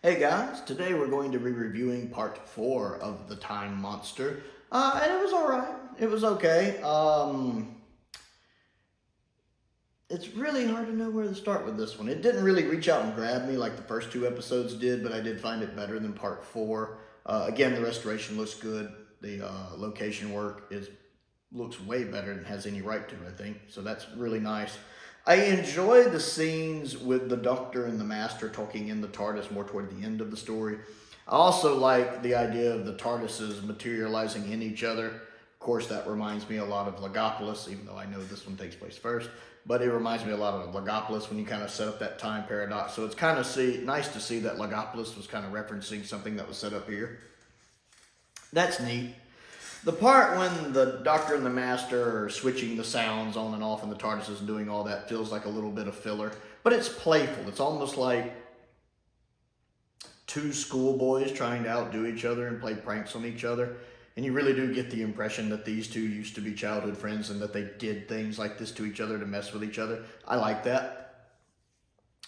Hey guys, today we're going to be reviewing part 4 of The Time Monster, and it was alright. It was okay. It's really hard to know where to start with this one. It didn't really reach out and grab me like the first 2 episodes did, but I did find it better than part 4. Again, the restoration looks good. The location work looks way better than it has any right to, I think, so that's really nice. I enjoyed the scenes with the Doctor and the Master talking in the TARDIS more toward the end of the story. I also like the idea of the TARDISes materializing in each other. Of course, that reminds me a lot of Logopolis, even though I know this one takes place first. But it reminds me a lot of Logopolis when you kind of set up that time paradox. So it's kind of nice to see that Logopolis was kind of referencing something that was set up here. That's neat. The part when the Doctor and the Master are switching the sounds on and off and the TARDIS and doing all that feels like a little bit of filler. But it's playful. It's almost like 2 schoolboys trying to outdo each other and play pranks on each other. And you really do get the impression that these 2 used to be childhood friends and that they did things like this to each other to mess with each other. I like that.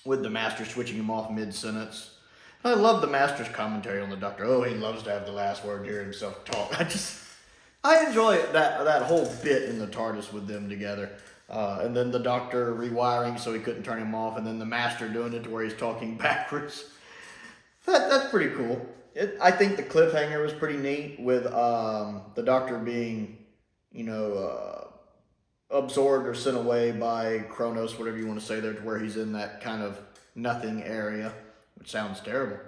With the Master switching him off mid-sentence. I love the Master's commentary on the Doctor. Oh, he loves to have the last word, hear himself talk. I enjoy that whole bit in the TARDIS with them together. And then the Doctor rewiring so he couldn't turn him off, and then the Master doing it to where he's talking backwards. That's pretty cool. I think the cliffhanger was pretty neat with the Doctor being, absorbed or sent away by Kronos, whatever you want to say there, to where he's in that kind of nothing area, which sounds terrible.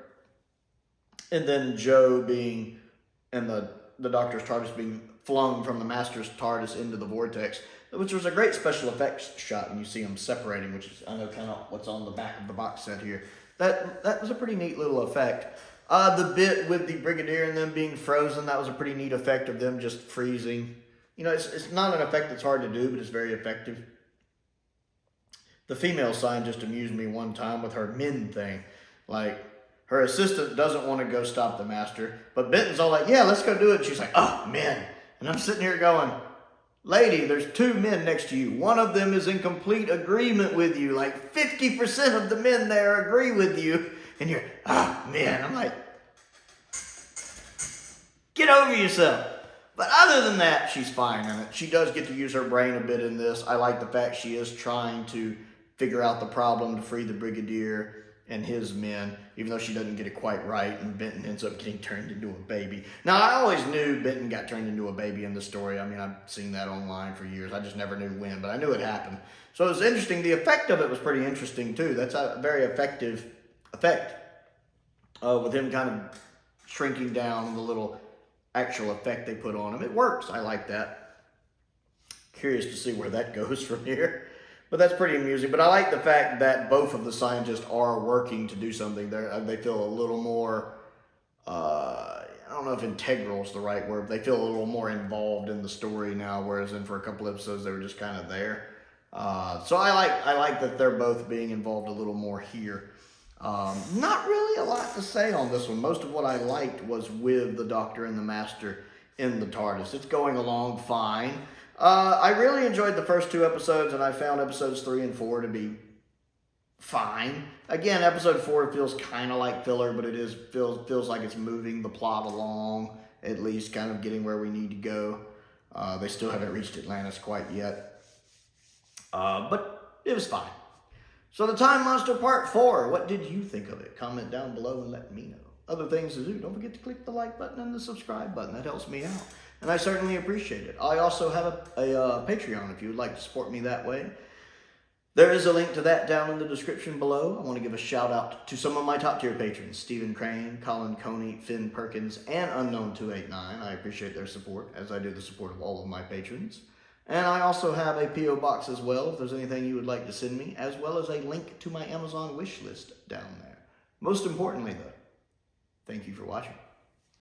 And then Joe being, and the Doctor's TARDIS being flung from the Master's TARDIS into the vortex, which was a great special effects shot, and you see them separating, which is, I know, kind of what's on the back of the box set here. That was a pretty neat little effect. The bit with the Brigadier and them being frozen, that was a pretty neat effect of them just freezing. It's not an effect that's hard to do, but it's very effective. The female scientist amused me one time with her men thing. Like, her assistant doesn't want to go stop the Master, but Benton's all like, yeah, let's go do it. And she's like, oh, men. And I'm sitting here going, lady, there's 2 men next to you. One of them is in complete agreement with you. Like 50% of the men there agree with you. And you're, men. I'm like, get over yourself. But other than that, she's fine in it. She does get to use her brain a bit in this. I like the fact she is trying to figure out the problem to free the Brigadier and his men, even though she doesn't get it quite right, and Benton ends up getting turned into a baby. Now, I always knew Benton got turned into a baby in the story. I mean, I've seen that online for years. I just never knew when, but I knew it happened. So it was interesting. The effect of it was pretty interesting, too. That's a very effective effect with him kind of shrinking down, the little actual effect they put on him. It works. I like that. Curious to see where that goes from here. But that's pretty amusing. But I like the fact that both of the scientists are working to do something. They feel a little more, I don't know if integral is the right word, but they feel a little more involved in the story now, whereas for a couple episodes they were just kind of there. So I like that they're both being involved a little more here. Not really a lot to say on this one. Most of what I liked was with the Doctor and the Master in the TARDIS. It's going along fine. I really enjoyed the first 2 episodes, and I found episodes 3 and 4 to be fine. Again, episode 4 feels kind of like filler, but it feels like it's moving the plot along, at least kind of getting where we need to go. They still haven't reached Atlantis quite yet, but it was fine. So The Time Monster Part 4, what did you think of it? Comment down below and let me know. Other things to do, don't forget to click the like button and the subscribe button. That helps me out, and I certainly appreciate it. I also have a Patreon if you would like to support me that way. There is a link to that down in the description below. I want to give a shout out to some of my top tier patrons, Stephen Crane, Colin Coney, Finn Perkins, and Unknown289. I appreciate their support, as I do the support of all of my patrons. And I also have a P.O. box as well, if there's anything you would like to send me, as well as a link to my Amazon wish list down there. Most importantly, though, thank you for watching.